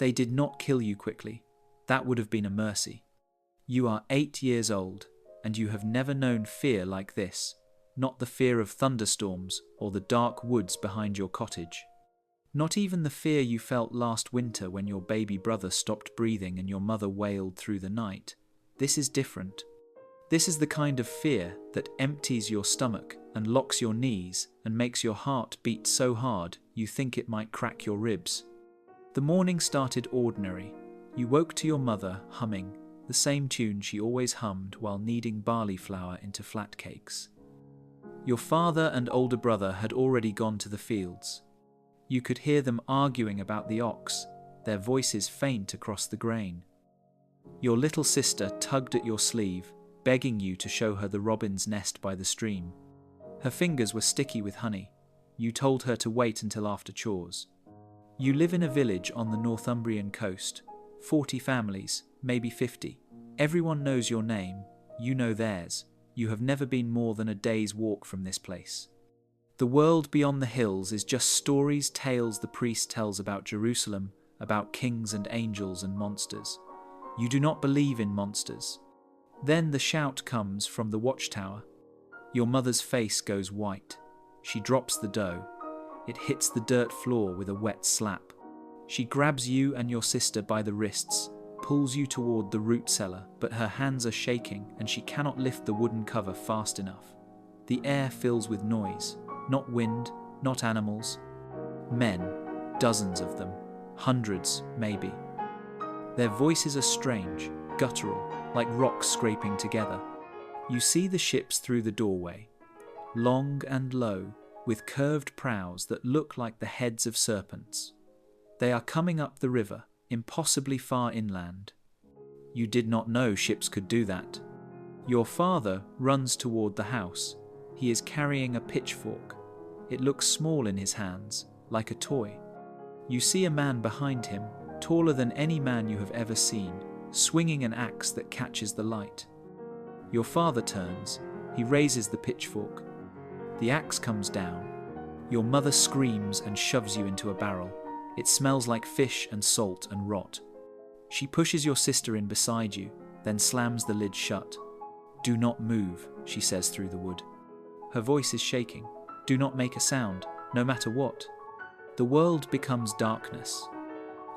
They did not kill you quickly. That would have been a mercy. You are 8 years old, and you have never known fear like this, not the fear of thunderstorms or the dark woods behind your cottage. Not even the fear you felt last winter when your baby brother stopped breathing and your mother wailed through the night. This is different. This is the kind of fear that empties your stomach and locks your knees and makes your heart beat so hard you think it might crack your ribs. The morning started ordinary. You woke to your mother humming the same tune she always hummed while kneading barley flour into flat cakes. Your father and older brother had already gone to the fields. You could hear them arguing about the ox, their voices faint across the grain. Your little sister tugged at your sleeve, begging you to show her the robin's nest by the stream. Her fingers were sticky with honey. You told her to wait until after chores. You live in a village on the Northumbrian coast, 40 families, maybe 50. Everyone knows your name, you know theirs. You have never been more than a day's walk from this place. The world beyond the hills is just stories, tales the priest tells about Jerusalem, about kings and angels and monsters. You do not believe in monsters. Then the shout comes from the watchtower. Your mother's face goes white. She drops the dough. It hits the dirt floor with a wet slap. She grabs you and your sister by the wrists, pulls you toward the root cellar, but her hands are shaking and she cannot lift the wooden cover fast enough. The air fills with noise, not wind, not animals. Men, dozens of them, hundreds maybe. Their voices are strange, guttural, like rocks scraping together. You see the ships through the doorway, long and low, with curved prows that look like the heads of serpents. They are coming up the river, impossibly far inland. You did not know ships could do that. Your father runs toward the house. He is carrying a pitchfork. It looks small in his hands, like a toy. You see a man behind him, taller than any man you have ever seen, swinging an axe that catches the light. Your father turns. He raises the pitchfork. The axe comes down. Your mother screams and shoves you into a barrel. It smells like fish and salt and rot. She pushes your sister in beside you, then slams the lid shut. "Do not move," she says through the wood. Her voice is shaking. "Do not make a sound, no matter what." The world becomes darkness.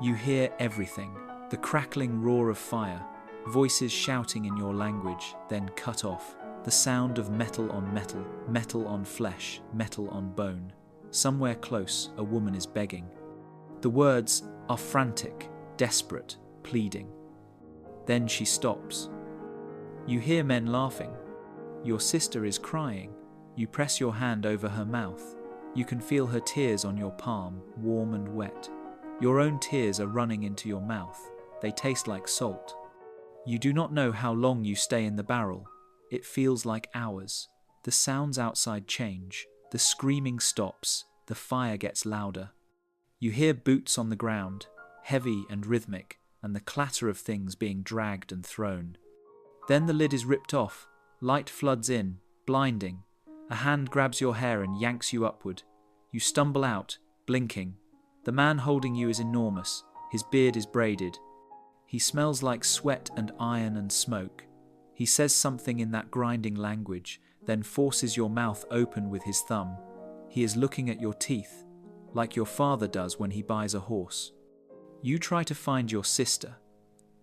You hear everything, the crackling roar of fire, voices shouting in your language, then cut off, the sound of metal on metal, metal on flesh, metal on bone. Somewhere close, a woman is begging. The words are frantic, desperate, pleading. Then she stops. You hear men laughing. Your sister is crying. You press your hand over her mouth. You can feel her tears on your palm, warm and wet. Your own tears are running into your mouth. They taste like salt. You do not know how long you stay in the barrel. It feels like hours. The sounds outside change. The screaming stops. The fire gets louder. You hear boots on the ground, heavy and rhythmic, and the clatter of things being dragged and thrown. Then the lid is ripped off. Light floods in, blinding. A hand grabs your hair and yanks you upward. You stumble out, blinking. The man holding you is enormous. His beard is braided. He smells like sweat and iron and smoke. He says something in that grinding language, then forces your mouth open with his thumb. He is looking at your teeth, like your father does when he buys a horse. You try to find your sister.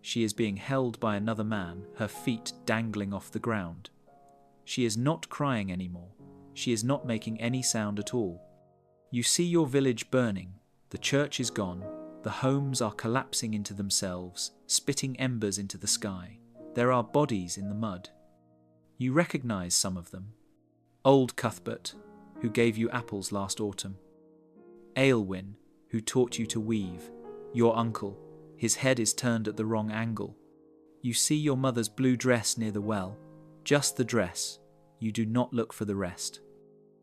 She is being held by another man, her feet dangling off the ground. She is not crying anymore. She is not making any sound at all. You see your village burning. The church is gone. The homes are collapsing into themselves, spitting embers into the sky. There are bodies in the mud. You recognize some of them. Old Cuthbert, who gave you apples last autumn. Aylwyn, who taught you to weave. Your uncle. His head is turned at the wrong angle. You see your mother's blue dress near the well. Just the dress. You do not look for the rest.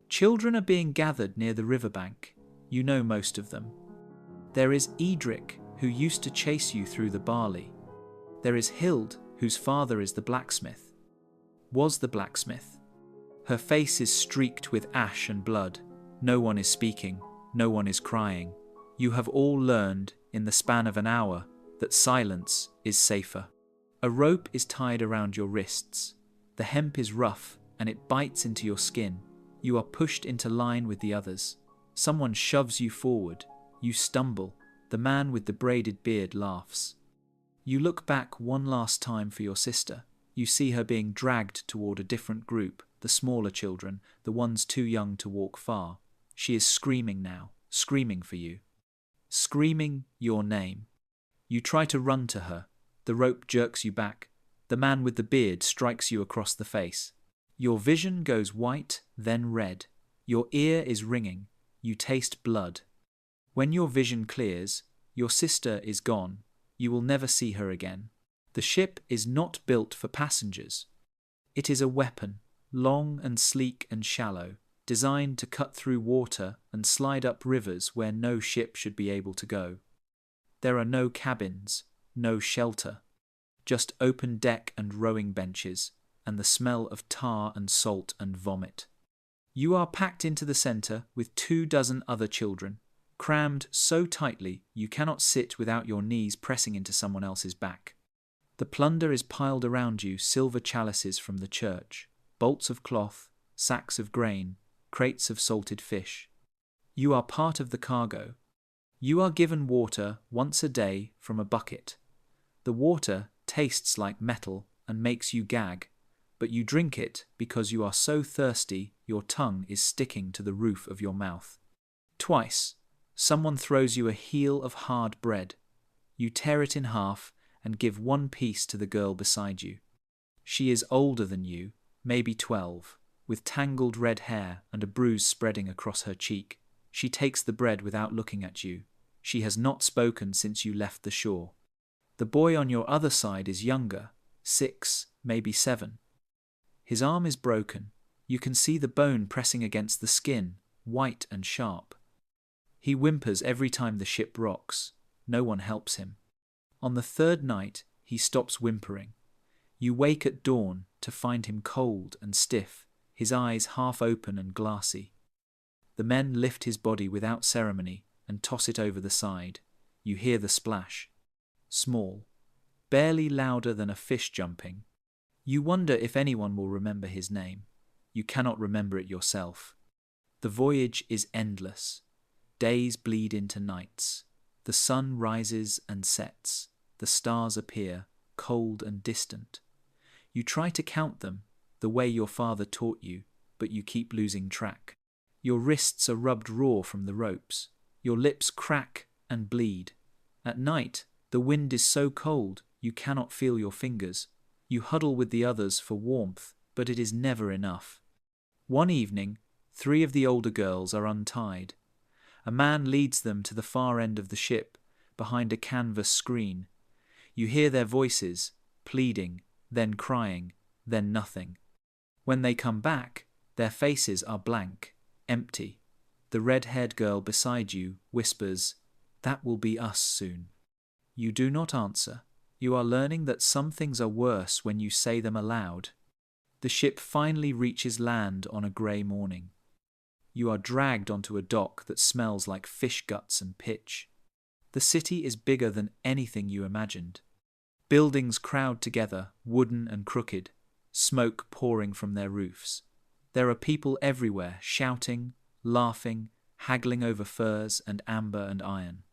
Children are being gathered near the riverbank. You know most of them. There is Edric, who used to chase you through the barley. There is Hild, whose father is the blacksmith. Was the blacksmith. Her face is streaked with ash and blood. No one is speaking. No one is crying. You have all learned, in the span of an hour, that silence is safer. A rope is tied around your wrists. The hemp is rough and it bites into your skin. You are pushed into line with the others. Someone shoves you forward. You stumble. The man with the braided beard laughs. You look back one last time for your sister. You see her being dragged toward a different group, the smaller children, the ones too young to walk far. She is screaming now, screaming for you. Screaming your name. You try to run to her. The rope jerks you back. The man with the beard strikes you across the face. Your vision goes white, then red. Your ear is ringing. You taste blood. When your vision clears, your sister is gone. You will never see her again. The ship is not built for passengers. It is a weapon, long and sleek and shallow, designed to cut through water and slide up rivers where no ship should be able to go. There are no cabins, no shelter, just open deck and rowing benches, and the smell of tar and salt and vomit. You are packed into the centre with 24 other children, crammed so tightly you cannot sit without your knees pressing into someone else's back. The plunder is piled around you, silver chalices from the church, bolts of cloth, sacks of grain, crates of salted fish. You are part of the cargo. You are given water once a day from a bucket. The water tastes like metal and makes you gag, but you drink it because you are so thirsty your tongue is sticking to the roof of your mouth. Twice, someone throws you a heel of hard bread. You tear it in half and give one piece to the girl beside you. She is older than you, maybe 12, with tangled red hair and a bruise spreading across her cheek. She takes the bread without looking at you. She has not spoken since you left the shore. The boy on your other side is younger, 6, maybe 7. His arm is broken. You can see the bone pressing against the skin, white and sharp. He whimpers every time the ship rocks. No one helps him. On the third night, he stops whimpering. You wake at dawn to find him cold and stiff, his eyes half open and glassy. The men lift his body without ceremony and toss it over the side. You hear the splash. Small, barely louder than a fish jumping. You wonder if anyone will remember his name. You cannot remember it yourself. The voyage is endless. Days bleed into nights. The sun rises and sets. The stars appear, cold and distant. You try to count them, the way your father taught you, but you keep losing track. Your wrists are rubbed raw from the ropes. Your lips crack and bleed. At night, the wind is so cold you cannot feel your fingers. You huddle with the others for warmth, but it is never enough. One evening, 3 of the older girls are untied. A man leads them to the far end of the ship, behind a canvas screen. You hear their voices, pleading, then crying, then nothing. When they come back, their faces are blank, empty. The red-haired girl beside you whispers, "That will be us soon." You do not answer. You are learning that some things are worse when you say them aloud. The ship finally reaches land on a grey morning. You are dragged onto a dock that smells like fish guts and pitch. The city is bigger than anything you imagined. Buildings crowd together, wooden and crooked, smoke pouring from their roofs. There are people everywhere, shouting, laughing, haggling over furs and amber and iron.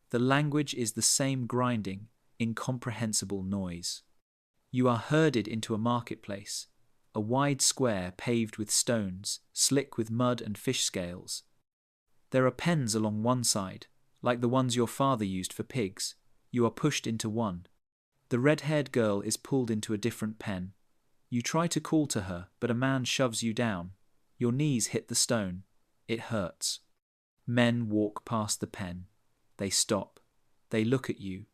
The language is the same grinding, incomprehensible noise. You are herded into a marketplace, a wide square paved with stones, slick with mud and fish scales. There are pens along one side, like the ones your father used for pigs. You are pushed into one. The red-haired girl is pulled into a different pen. You try to call to her, but a man shoves you down. Your knees hit the stone. It hurts. Men walk past the pen. They stop. They look at you.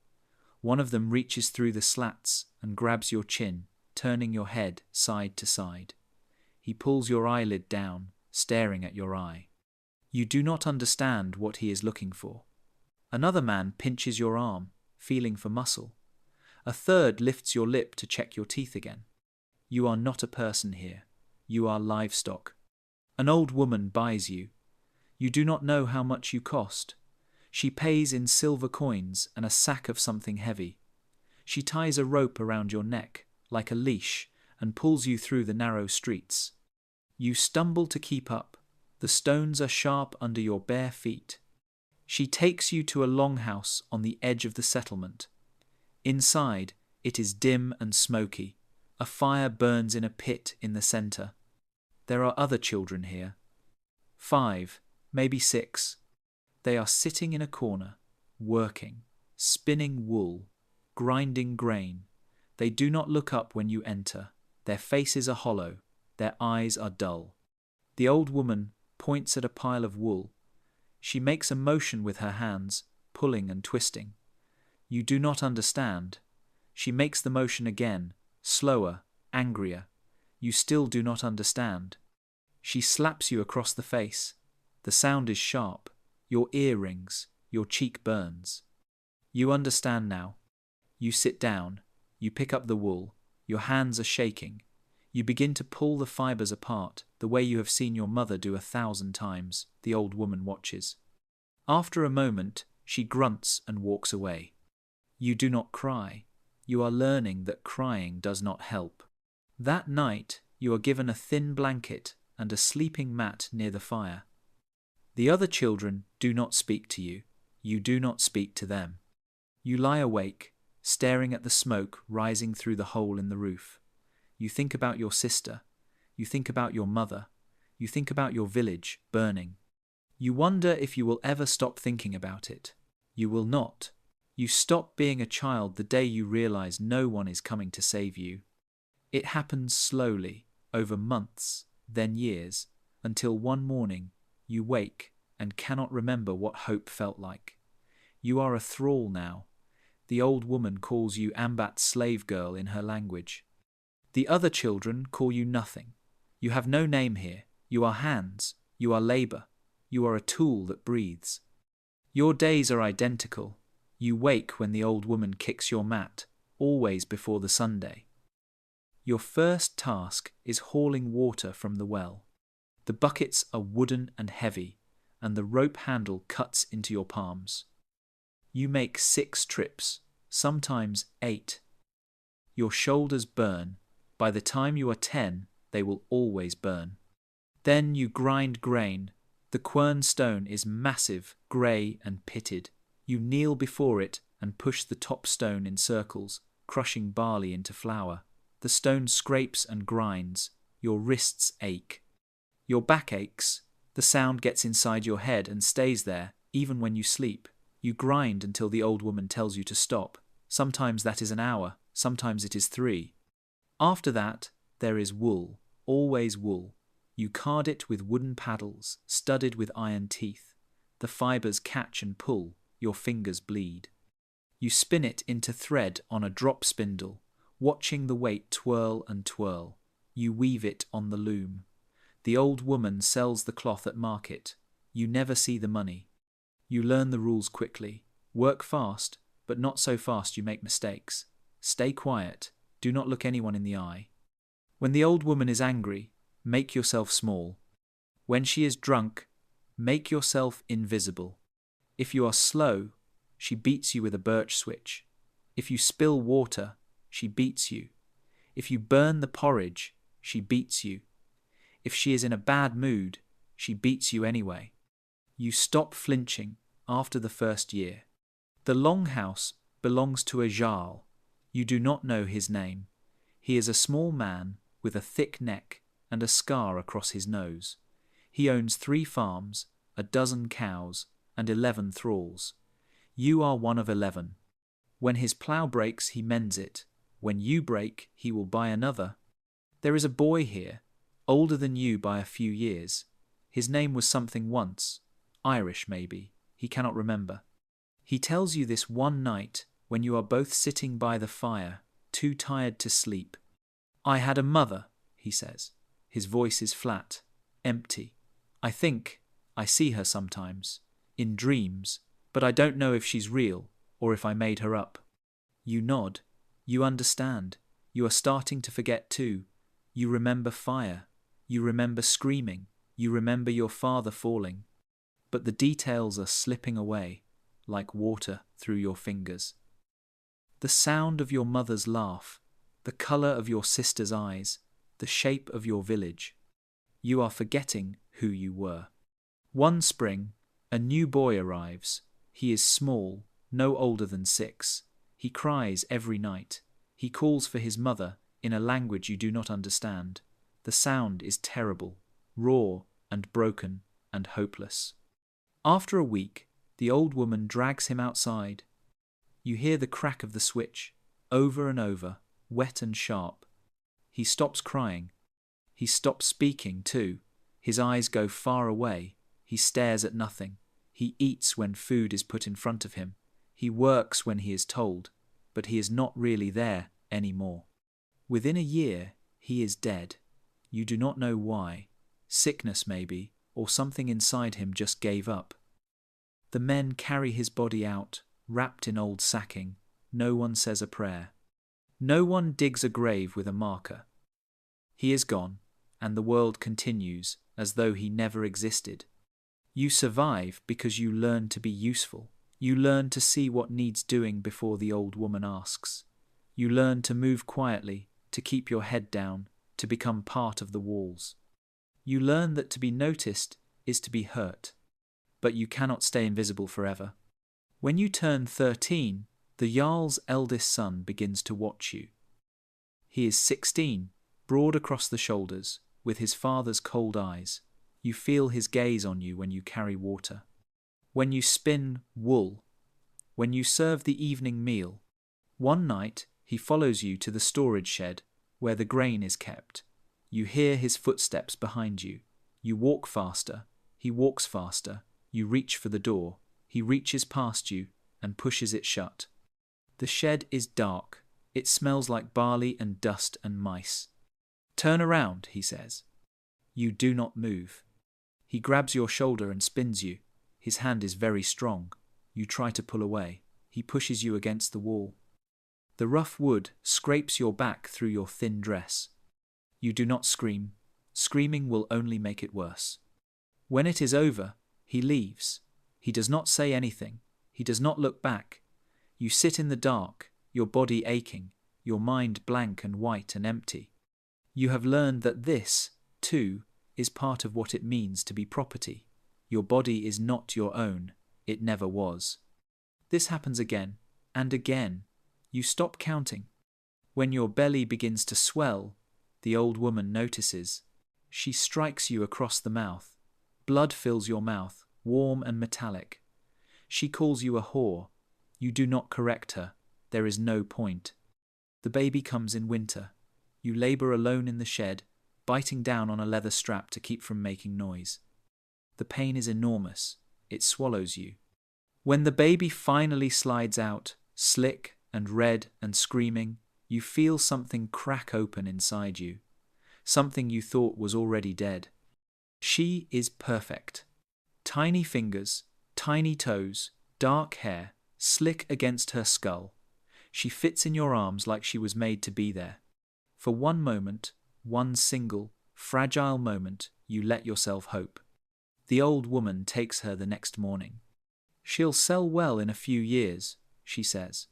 One of them reaches through the slats and grabs your chin, turning your head side to side. He pulls your eyelid down, staring at your eye. You do not understand what he is looking for. Another man pinches your arm, feeling for muscle. A third lifts your lip to check your teeth again. You are not a person here. You are livestock. An old woman buys you. You do not know how much you cost. She pays in silver coins and a sack of something heavy. She ties a rope around your neck, like a leash, and pulls you through the narrow streets. You stumble to keep up. The stones are sharp under your bare feet. She takes you to a longhouse on the edge of the settlement. Inside, it is dim and smoky. A fire burns in a pit in the center. There are other children here. 5, maybe 6. They are sitting in a corner, working, spinning wool, grinding grain. They do not look up when you enter. Their faces are hollow. Their eyes are dull. The old woman points at a pile of wool. She makes a motion with her hands, pulling and twisting. You do not understand. She makes the motion again, slower, angrier. You still do not understand. She slaps you across the face. The sound is sharp. Your ear rings. Your cheek burns. You understand now. You sit down. You pick up the wool. Your hands are shaking. You begin to pull the fibers apart, the way you have seen your mother do 1,000 times. The old woman watches. After a moment, she grunts and walks away. You do not cry. You are learning that crying does not help. That night, you are given a thin blanket and a sleeping mat near the fire. The other children do not speak to you. You do not speak to them. You lie awake, staring at the smoke rising through the hole in the roof. You think about your sister. You think about your mother. You think about your village burning. You wonder if you will ever stop thinking about it. You will not. You stop being a child the day you realize no one is coming to save you. It happens slowly, over months, then years, until one morning you wake and cannot remember what hope felt like. You are a thrall now. The old woman calls you Ambat's slave girl in her language. The other children call you nothing. You have no name here. You are hands. You are labor. You are a tool that breathes. Your days are identical. You wake when the old woman kicks your mat, always before the Sunday. Your first task is hauling water from the well. The buckets are wooden and heavy, and the rope handle cuts into your palms. You make 6 trips, sometimes 8. Your shoulders burn. By the time you are 10, they will always burn. Then you grind grain. The quern stone is massive, grey and pitted. You kneel before it and push the top stone in circles, crushing barley into flour. The stone scrapes and grinds. Your wrists ache. Your back aches. The sound gets inside your head and stays there, even when you sleep. You grind until the old woman tells you to stop. Sometimes that is an hour, sometimes it is 3. After that, there is wool, always wool. You card it with wooden paddles, studded with iron teeth. The fibers catch and pull, your fingers bleed. You spin it into thread on a drop spindle, watching the weight twirl and twirl. You weave it on the loom. The old woman sells the cloth at market. You never see the money. You learn the rules quickly. Work fast, but not so fast you make mistakes. Stay quiet. Do not look anyone in the eye. When the old woman is angry, make yourself small. When she is drunk, make yourself invisible. If you are slow, she beats you with a birch switch. If you spill water, she beats you. If you burn the porridge, she beats you. If she is in a bad mood, she beats you anyway. You stop flinching after the first year. The longhouse belongs to a jarl. You do not know his name. He is a small man with a thick neck and a scar across his nose. He owns 3 farms, a dozen cows, and 11 thralls. You are one of 11. When his plough breaks, he mends it. When you break, he will buy another. There is a boy here, older than you by a few years. His name was something once, Irish maybe, he cannot remember. He tells you this one night when you are both sitting by the fire, too tired to sleep. I had a mother, he says. His voice is flat, empty. I think I see her sometimes, in dreams, but I don't know if she's real or if I made her up. You nod. You understand. You are starting to forget too. You remember fire. You remember screaming. You remember your father falling. But the details are slipping away. like water through your fingers. The sound of your mother's laugh, the color of your sister's eyes, the shape of your village. You are forgetting who you were. One spring, a new boy arrives. He is small, no older than 6. He cries every night. He calls for his mother in a language you do not understand. The sound is terrible, raw and broken and hopeless. After a week, the old woman drags him outside. You hear the crack of the switch, over and over, wet and sharp. He stops crying. He stops speaking, too. His eyes go far away. He stares at nothing. He eats when food is put in front of him. He works when he is told, but he is not really there anymore. Within a year, he is dead. You do not know why. Sickness, maybe, or something inside him just gave up. The men carry his body out, wrapped in old sacking. No one says a prayer. No one digs a grave with a marker. He is gone, and the world continues as though he never existed. You survive because you learn to be useful. You learn to see what needs doing before the old woman asks. You learn to move quietly, to keep your head down, to become part of the walls. You learn that to be noticed is to be hurt. But you cannot stay invisible forever. When you turn 13, the Jarl's eldest son begins to watch you. He is 16, broad across the shoulders, with his father's cold eyes. You feel his gaze on you when you carry water. When you spin wool. When you serve the evening meal. One night, he follows you to the storage shed, where the grain is kept. You hear his footsteps behind you. You walk faster. He walks faster. You reach for the door. He reaches past you and pushes it shut. The shed is dark. It smells like barley and dust and mice. Turn around, he says. You do not move. He grabs your shoulder and spins you. His hand is very strong. You try to pull away. He pushes you against the wall. The rough wood scrapes your back through your thin dress. You do not scream. Screaming will only make it worse. When it is over, he leaves. He does not say anything. He does not look back. You sit in the dark, your body aching, your mind blank and white and empty. You have learned that this, too, is part of what it means to be property. Your body is not your own. It never was. This happens again and again. You stop counting. When your belly begins to swell, the old woman notices. She strikes you across the mouth. Blood fills your mouth, warm and metallic. She calls you a whore. You do not correct her. There is no point. The baby comes in winter. You labor alone in the shed, biting down on a leather strap to keep from making noise. The pain is enormous. It swallows you. When the baby finally slides out, slick and red and screaming, you feel something crack open inside you. Something you thought was already dead. She is perfect. Tiny fingers, tiny toes, dark hair, slick against her skull. She fits in your arms like she was made to be there. For one moment, one single, fragile moment, you let yourself hope. The old woman takes her the next morning. She'll sell well in a few years, she says.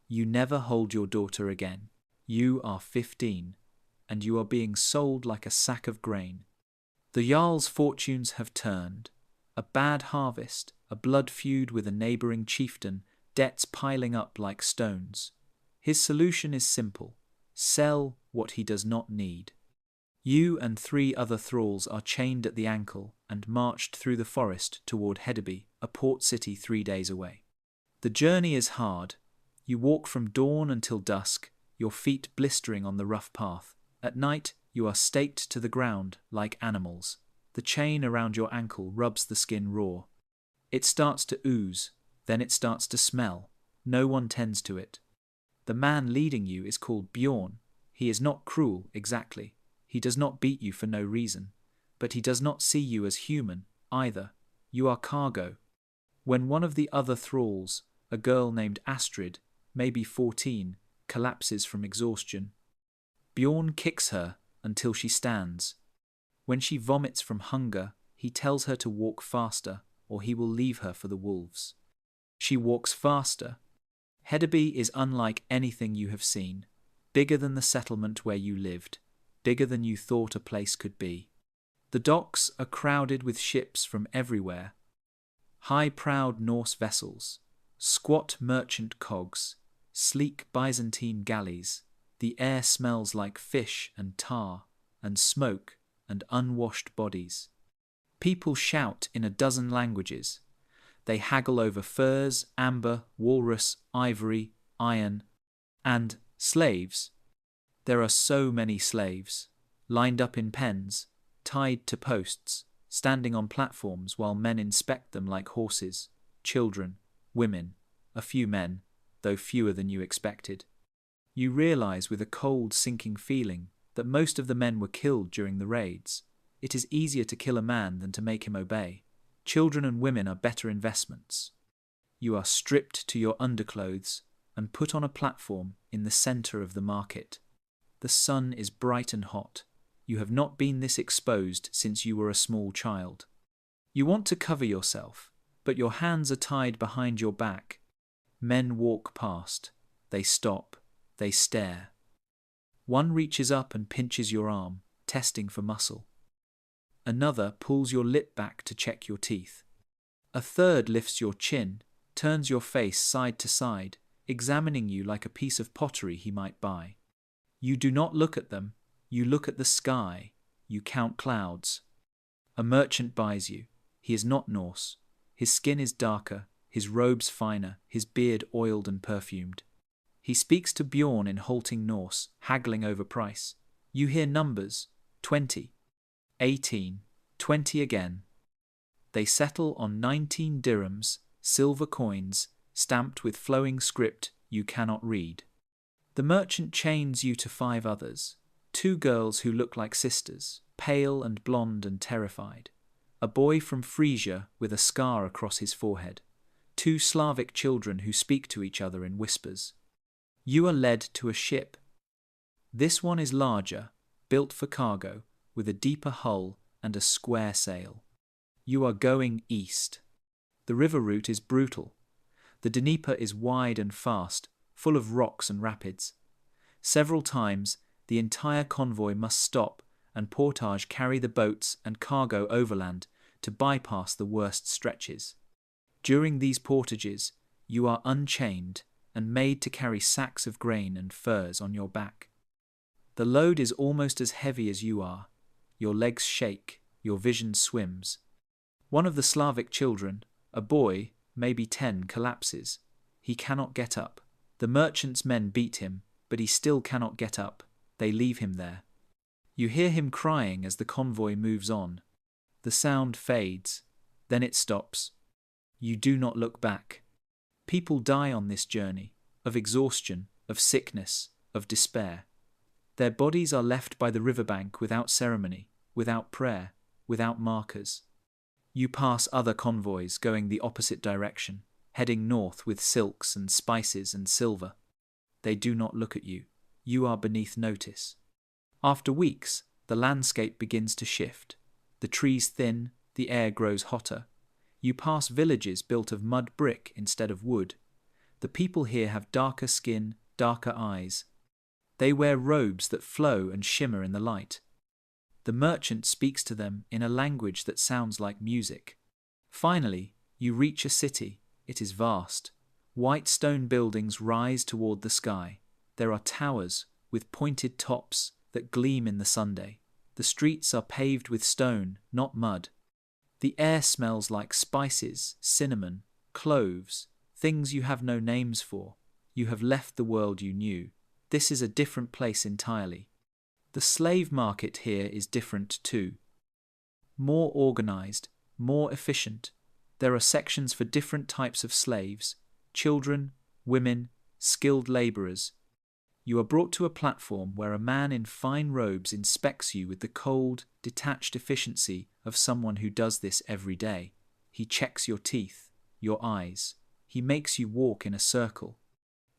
You never hold your daughter again. You are 15, and you are being sold like a sack of grain. The Jarl's fortunes have turned. A bad harvest, a blood feud with a neighbouring chieftain, debts piling up like stones. His solution is simple. Sell what he does not need. You and 3 other thralls are chained at the ankle and marched through the forest toward Hedeby, a port city 3 days away. The journey is hard. You walk from dawn until dusk, your feet blistering on the rough path. At night, you are staked to the ground like animals. The chain around your ankle rubs the skin raw. It starts to ooze, then it starts to smell. No one tends to it. The man leading you is called Bjorn. He is not cruel, exactly. He does not beat you for no reason. But he does not see you as human, either. You are cargo. When one of the other thralls, a girl named Astrid, maybe 14, collapses from exhaustion, Bjorn kicks her until she stands. When she vomits from hunger, he tells her to walk faster, or he will leave her for the wolves. She walks faster. Hedeby is unlike anything you have seen. Bigger than the settlement where you lived. Bigger than you thought a place could be. The docks are crowded with ships from everywhere. High-prowed Norse vessels, squat merchant cogs, sleek Byzantine galleys. The air smells like fish and tar and smoke and unwashed bodies. People shout in a dozen languages. They haggle over furs, amber, walrus, ivory, iron, and slaves. There are so many slaves, lined up in pens, tied to posts, standing on platforms while men inspect them like horses, children, women, a few men, though fewer than you expected. You realize with a cold, sinking feeling that most of the men were killed during the raids. It is easier to kill a man than to make him obey. Children and women are better investments. You are stripped to your underclothes and put on a platform in the center of the market. The sun is bright and hot. You have not been this exposed since you were a small child. You want to cover yourself, but your hands are tied behind your back. Men walk past. They stop. They stare. One reaches up and pinches your arm, testing for muscle. Another pulls your lip back to check your teeth. A third lifts your chin, turns your face side to side, examining you like a piece of pottery he might buy. You do not look at them. You look at the sky. You count clouds. A merchant buys you. He is not Norse. His skin is darker, his robes finer, his beard oiled and perfumed. He speaks to Bjorn in halting Norse, haggling over price. You hear numbers, 20, 18, 20 again. They settle on 19 dirhams, silver coins, stamped with flowing script you cannot read. The merchant chains you to 5 others, 2 girls who look like sisters, pale and blonde and terrified. A boy from Frisia with a scar across his forehead. 2 Slavic children who speak to each other in whispers. You are led to a ship. This one is larger, built for cargo, with a deeper hull and a square sail. You are going east. The river route is brutal. The Dnieper is wide and fast, full of rocks and rapids. Several times, the entire convoy must stop and portage carry the boats and cargo overland to bypass the worst stretches. During these portages, you are unchained and made to carry sacks of grain and furs on your back. The load is almost as heavy as you are. Your legs shake, your vision swims. One of the Slavic children, a boy, maybe 10, collapses. He cannot get up. The merchant's men beat him, but he still cannot get up. They leave him there. You hear him crying as the convoy moves on. The sound fades. Then it stops. You do not look back. People die on this journey, of exhaustion, of sickness, of despair. Their bodies are left by the riverbank without ceremony, without prayer, without markers. You pass other convoys going the opposite direction, heading north with silks and spices and silver. They do not look at you. You are beneath notice. After weeks, the landscape begins to shift. The trees thin, the air grows hotter. You pass villages built of mud brick instead of wood. The people here have darker skin, darker eyes. They wear robes that flow and shimmer in the light. The merchant speaks to them in a language that sounds like music. Finally, you reach a city. It is vast. White stone buildings rise toward the sky. There are towers with pointed tops that gleam in the sunday. The streets are paved with stone, not mud. The air smells like spices, cinnamon, cloves, things you have no names for. You have left the world you knew. This is a different place entirely. The slave market here is different too. More organized, more efficient. There are sections for different types of slaves, children, women, skilled laborers. You are brought to a platform where a man in fine robes inspects you with the cold, detached efficiency of someone who does this every day. He checks your teeth, your eyes. He makes you walk in a circle.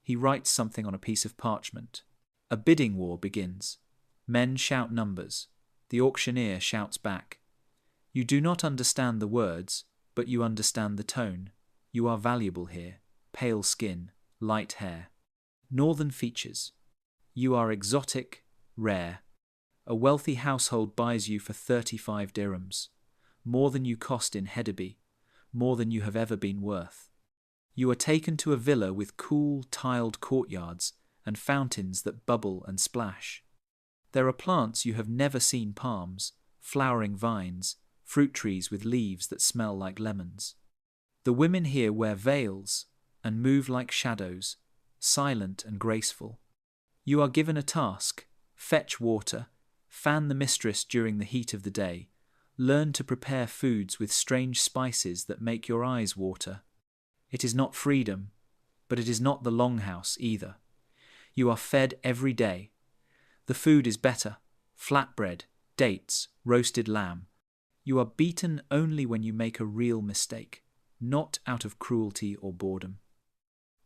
He writes something on a piece of parchment. A bidding war begins. Men shout numbers. The auctioneer shouts back. You do not understand the words, but you understand the tone. You are valuable here. Pale skin, light hair. Northern features. You are exotic, rare. A wealthy household buys you for 35 dirhams. More than you cost in Hedeby, more than you have ever been worth. You are taken to a villa with cool, tiled courtyards and fountains that bubble and splash. There are plants you have never seen: palms, flowering vines, fruit trees with leaves that smell like lemons. The women here wear veils and move like shadows, silent and graceful. You are given a task: fetch water, fan the mistress during the heat of the day, learn to prepare foods with strange spices that make your eyes water. It is not freedom, but it is not the longhouse either. You are fed every day. The food is better: flatbread, dates, roasted lamb. You are beaten only when you make a real mistake, not out of cruelty or boredom.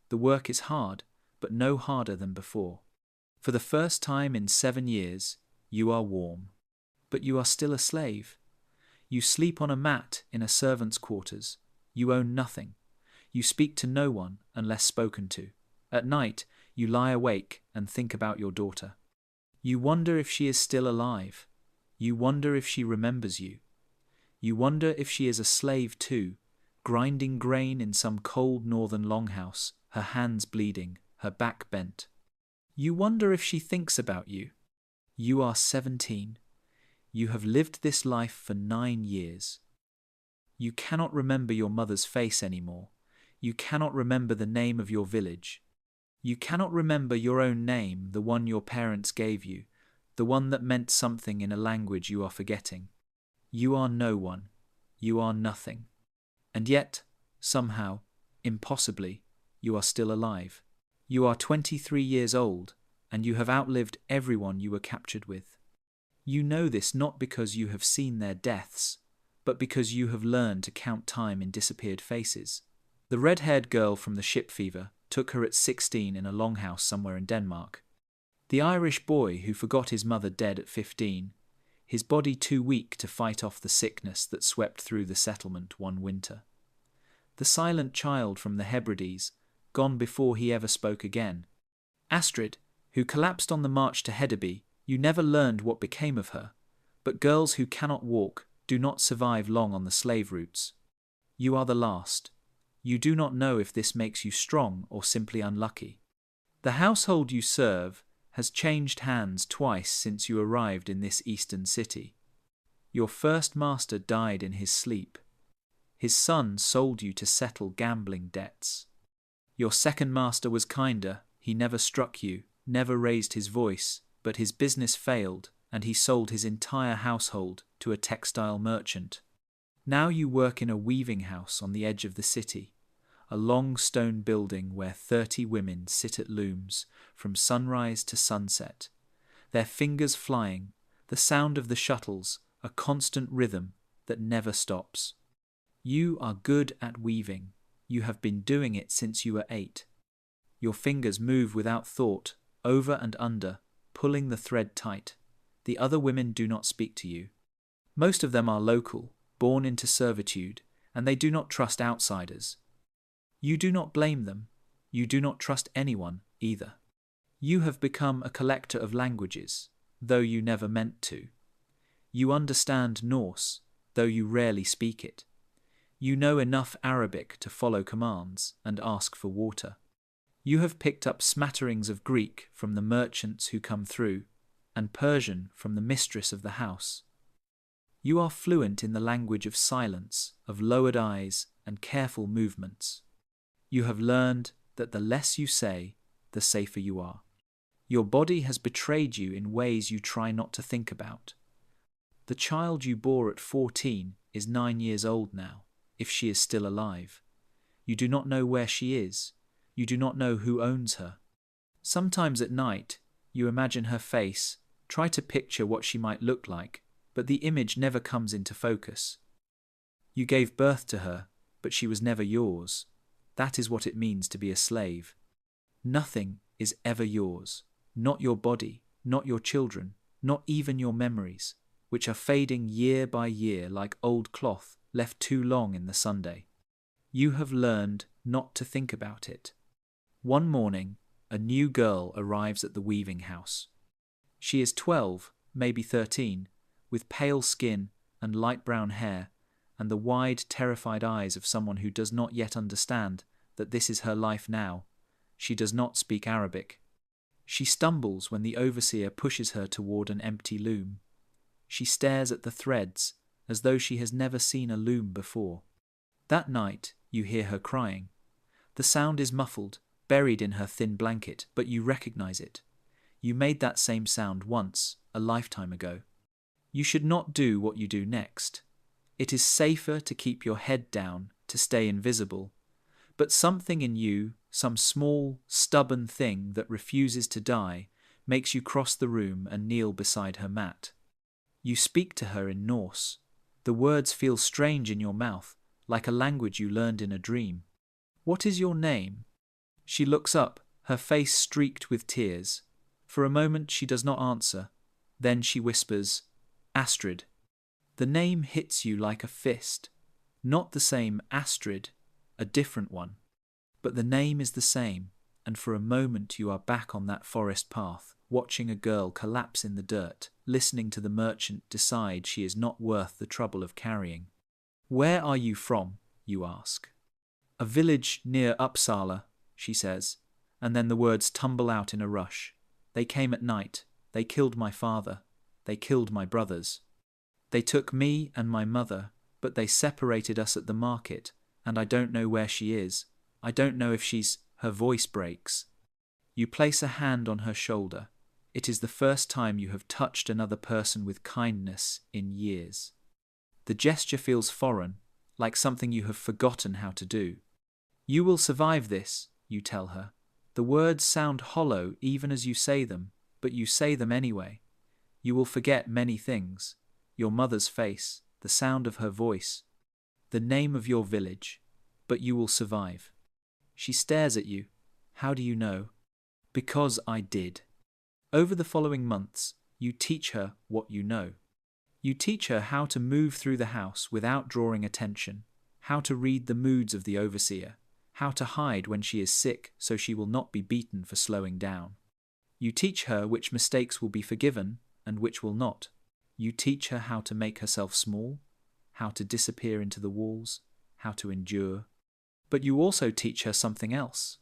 The work is hard, but no harder than before. For the first time in 7 years, you are warm. But you are still a slave. You sleep on a mat in a servant's quarters. You own nothing. You speak to no one unless spoken to. At night, you lie awake and think about your daughter. You wonder if she is still alive. You wonder if she remembers you. You wonder if she is a slave too, grinding grain in some cold northern longhouse, her hands bleeding, her back bent. You wonder if she thinks about you. You are 17. You have lived this life for 9 years. You cannot remember your mother's face anymore. You cannot remember the name of your village. You cannot remember your own name, the one your parents gave you, the one that meant something in a language you are forgetting. You are no one. You are nothing. And yet, somehow, impossibly, you are still alive. You are 23 years old, and you have outlived everyone you were captured with. You know this not because you have seen their deaths, but because you have learned to count time in disappeared faces. The red-haired girl from the ship fever took her at 16 in a longhouse somewhere in Denmark. The Irish boy who forgot his mother dead at 15, his body too weak to fight off the sickness that swept through the settlement one winter. The silent child from the Hebrides, gone before he ever spoke again. Astrid, who collapsed on the march to Hedeby. You never learned what became of her, but girls who cannot walk do not survive long on the slave routes. You are the last. You do not know if this makes you strong or simply unlucky. The household you serve has changed hands twice since you arrived in this eastern city. Your first master died in his sleep. His son sold you to settle gambling debts. Your second master was kinder. He never struck you, never raised his voice, but his business failed, and he sold his entire household to a textile merchant. Now you work in a weaving house on the edge of the city, a long stone building where 30 women sit at looms from sunrise to sunset, their fingers flying, the sound of the shuttles, a constant rhythm that never stops. You are good at weaving. You have been doing it since you were 8. Your fingers move without thought, over and under, pulling the thread tight. The other women do not speak to you. Most of them are local, born into servitude, and they do not trust outsiders. You do not blame them. You do not trust anyone either. You have become a collector of languages, though you never meant to. You understand Norse, though you rarely speak it. You know enough Arabic to follow commands and ask for water. You have picked up smatterings of Greek from the merchants who come through, and Persian from the mistress of the house. You are fluent in the language of silence, of lowered eyes and careful movements. You have learned that the less you say, the safer you are. Your body has betrayed you in ways you try not to think about. The child you bore at 14 is 9 years old now, if she is still alive. You do not know where she is. You do not know who owns her. Sometimes at night, you imagine her face, try to picture what she might look like, but the image never comes into focus. You gave birth to her, but she was never yours. That is what it means to be a slave. Nothing is ever yours. Not your body, not your children, not even your memories, which are fading year by year like old cloth left too long in the Sunday. You have learned not to think about it. One morning, a new girl arrives at the weaving house. She is 12, maybe 13, with pale skin and light brown hair, and the wide, terrified eyes of someone who does not yet understand that this is her life now. She does not speak Arabic. She stumbles when the overseer pushes her toward an empty loom. She stares at the threads as though she has never seen a loom before. That night, you hear her crying. The sound is muffled, buried in her thin blanket, but you recognize it. You made that same sound once, a lifetime ago. You should not do what you do next. It is safer to keep your head down, to stay invisible. But something in you, some small, stubborn thing that refuses to die, makes you cross the room and kneel beside her mat. You speak to her in Norse. The words feel strange in your mouth, like a language you learned in a dream. What is your name? She looks up, her face streaked with tears. For a moment she does not answer. Then she whispers, Astrid. The name hits you like a fist. Not the same Astrid, a different one. But the name is the same, and for a moment you are back on that forest path, watching a girl collapse in the dirt, listening to the merchant decide she is not worth the trouble of carrying. Where are you from? You ask. A village near Uppsala, she says, and then the words tumble out in a rush. They came at night. They killed my father. They killed my brothers. They took me and my mother, but they separated us at the market, and I don't know where she is. I don't know if she's... Her voice breaks. You place a hand on her shoulder. It is the first time you have touched another person with kindness in years. The gesture feels foreign, like something you have forgotten how to do. You will survive this, you tell her. The words sound hollow even as you say them, but you say them anyway. You will forget many things. Your mother's face, the sound of her voice, the name of your village, but you will survive. She stares at you. How do you know? Because I did. Over the following months, you teach her what you know. You teach her how to move through the house without drawing attention, how to read the moods of the overseer, how to hide when she is sick so she will not be beaten for slowing down. You teach her which mistakes will be forgiven and which will not. You teach her how to make herself small, how to disappear into the walls, how to endure. But you also teach her something else.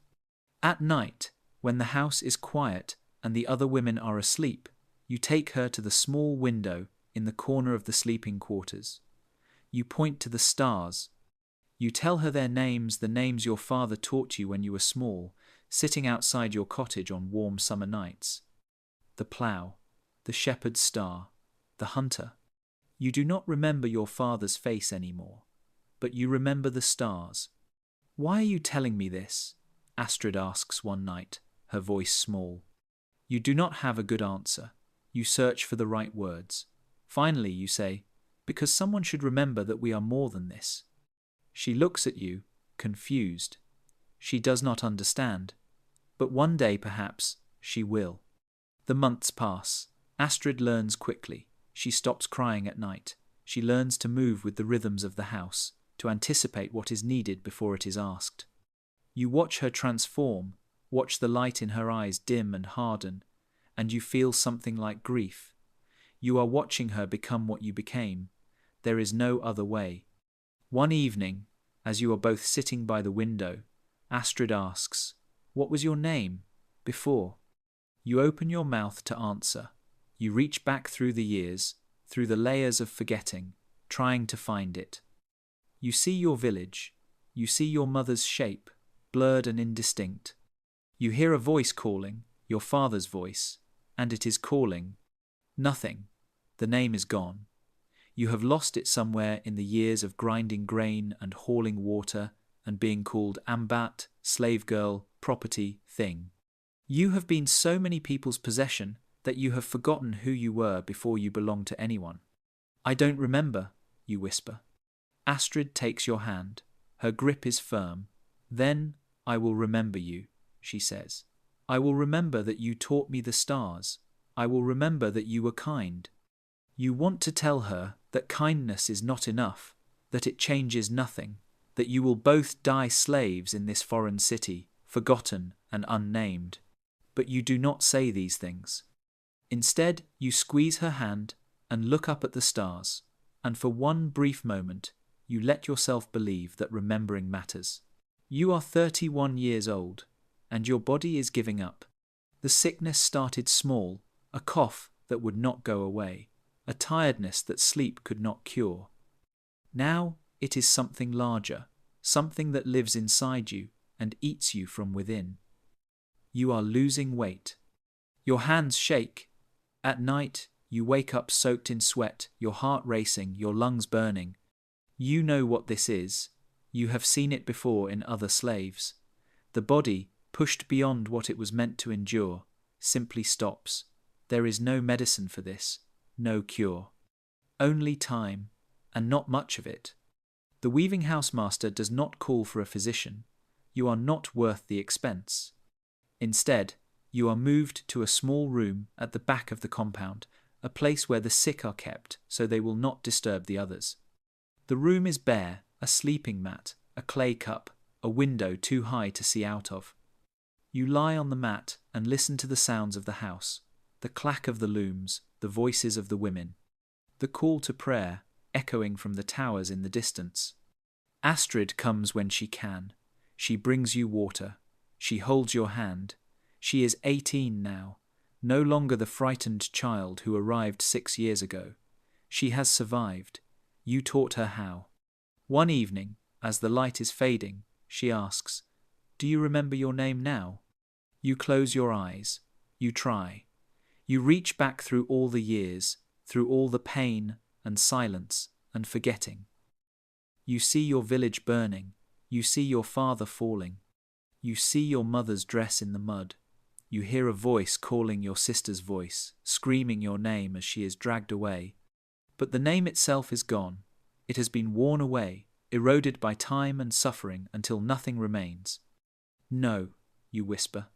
At night, when the house is quiet and the other women are asleep, you take her to the small window in the corner of the sleeping quarters. You point to the stars. You tell her their names, the names your father taught you when you were small, sitting outside your cottage on warm summer nights. The plough, the shepherd's star, the hunter. You do not remember your father's face anymore, but you remember the stars. Why are you telling me this? Astrid asks one night, her voice small. You do not have a good answer. You search for the right words. Finally, you say, because someone should remember that we are more than this. She looks at you, confused. She does not understand. But one day, perhaps, she will. The months pass. Astrid learns quickly. She stops crying at night. She learns to move with the rhythms of the house, to anticipate what is needed before it is asked. You watch her transform, watch the light in her eyes dim and harden, and you feel something like grief. You are watching her become what you became. There is no other way. One evening, as you are both sitting by the window, Astrid asks, "What was your name before?" You open your mouth to answer. You reach back through the years, through the layers of forgetting, trying to find it. You see your village. You see your mother's shape, blurred and indistinct. You hear a voice calling, your father's voice, and it is calling. Nothing. The name is gone. You have lost it somewhere in the years of grinding grain and hauling water and being called ambat, slave girl, property, thing. You have been so many people's possession that you have forgotten who you were before you belonged to anyone. I don't remember, you whisper. Astrid takes your hand. Her grip is firm. Then I will remember you, she says. I will remember that you taught me the stars. I will remember that you were kind. You want to tell her that kindness is not enough, that it changes nothing, that you will both die slaves in this foreign city, forgotten and unnamed. But you do not say these things. Instead, you squeeze her hand and look up at the stars, and for one brief moment, you let yourself believe that remembering matters. You are 31 years old, and your body is giving up. The sickness started small, a cough that would not go away, a tiredness that sleep could not cure. Now it is something larger, something that lives inside you and eats you from within. You are losing weight. Your hands shake. At night, you wake up soaked in sweat, your heart racing, your lungs burning. You know what this is. You have seen it before in other slaves. The body, pushed beyond what it was meant to endure, simply stops. There is no medicine for this, no cure. Only time, and not much of it. The weaving housemaster does not call for a physician. You are not worth the expense. Instead, you are moved to a small room at the back of the compound, a place where the sick are kept so they will not disturb the others. The room is bare, a sleeping mat, a clay cup, a window too high to see out of. You lie on the mat and listen to the sounds of the house, the clack of the looms, the voices of the women, the call to prayer echoing from the towers in the distance. Astrid comes when she can. She brings you water. She holds your hand. She is 18 now, no longer the frightened child who arrived 6 years ago. She has survived. You taught her how. One evening, as the light is fading, she asks, "Do you remember your name now?" You close your eyes. You try. You reach back through all the years, through all the pain and silence and forgetting. You see your village burning. You see your father falling. You see your mother's dress in the mud. You hear a voice calling your sister's voice, screaming your name as she is dragged away. But the name itself is gone. It has been worn away, eroded by time and suffering until nothing remains. "No," you whisper.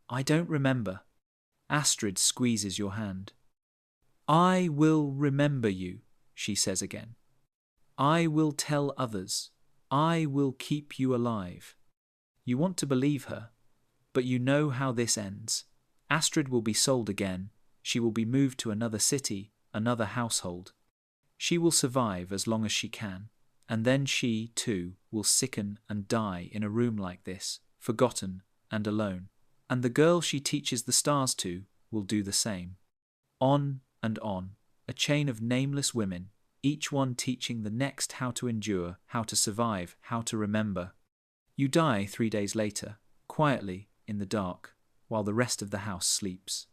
"I don't remember." Astrid squeezes your hand. "I will remember you," she says again. "I will tell others. I will keep you alive." You want to believe her, but you know how this ends. Astrid will be sold again. She will be moved to another city, another household. She will survive as long as she can, and then she, too, will sicken and die in a room like this, forgotten and alone. And the girl she teaches the stars to will do the same. On and on, a chain of nameless women, each one teaching the next how to endure, how to survive, how to remember. You die 3 days later, quietly, in the dark, while the rest of the house sleeps.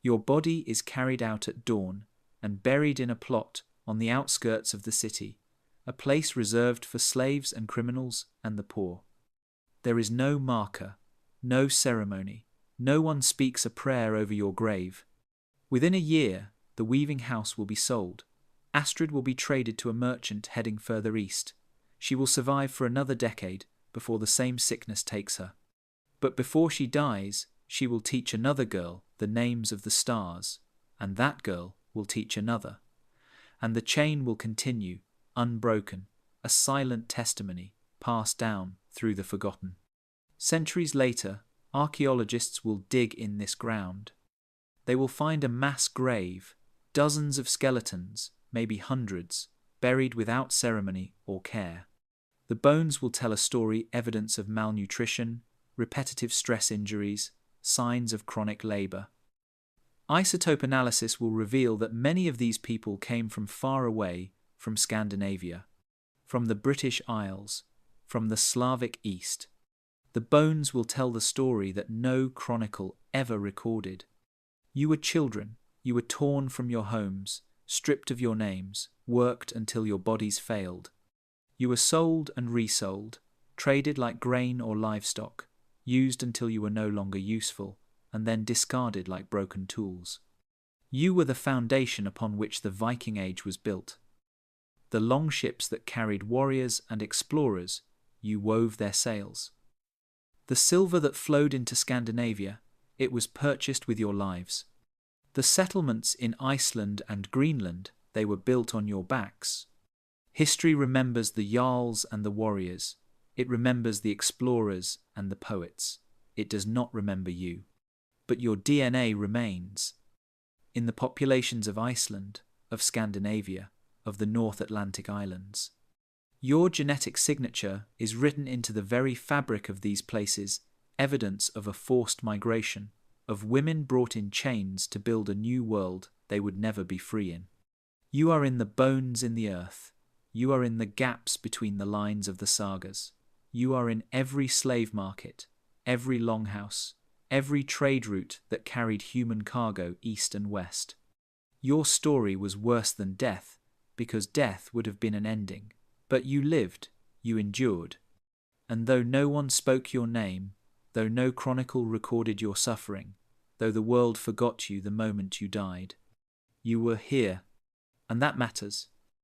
Your body is carried out at dawn and buried in a plot on the outskirts of the city, a place reserved for slaves and criminals and the poor. There is no marker, no ceremony, no one speaks a prayer over your grave. Within a year, the weaving house will be sold. Astrid will be traded to a merchant heading further east. She will survive for another decade before the same sickness takes her. But before she dies, she will teach another girl the names of the stars, and that girl will teach another. And the chain will continue, unbroken, a silent testimony passed down through the forgotten. Centuries later, archaeologists will dig in this ground. They will find a mass grave, dozens of skeletons, maybe hundreds, buried without ceremony or care. The bones will tell a story, evidence of malnutrition, repetitive stress injuries, signs of chronic labor. Isotope analysis will reveal that many of these people came from far away, from Scandinavia, from the British Isles, from the Slavic East. The bones will tell the story that no chronicle ever recorded. You were children, you were torn from your homes, stripped of your names, worked until your bodies failed. You were sold and resold, traded like grain or livestock, used until you were no longer useful, and then discarded like broken tools. You were the foundation upon which the Viking Age was built. The long ships that carried warriors and explorers, you wove their sails. The silver that flowed into Scandinavia, it was purchased with your lives. The settlements in Iceland and Greenland, they were built on your backs. History remembers the jarls and the warriors. It remembers the explorers and the poets. It does not remember you. But your DNA remains. In the populations of Iceland, of Scandinavia, of the North Atlantic islands. Your genetic signature is written into the very fabric of these places, evidence of a forced migration, of women brought in chains to build a new world they would never be free in. You are in the bones in the earth. You are in the gaps between the lines of the sagas. You are in every slave market, every longhouse, every trade route that carried human cargo east and west. Your story was worse than death, because death would have been an ending. But you lived, you endured. And though no one spoke your name, though no chronicle recorded your suffering, though the world forgot you the moment you died, you were here, and that matters.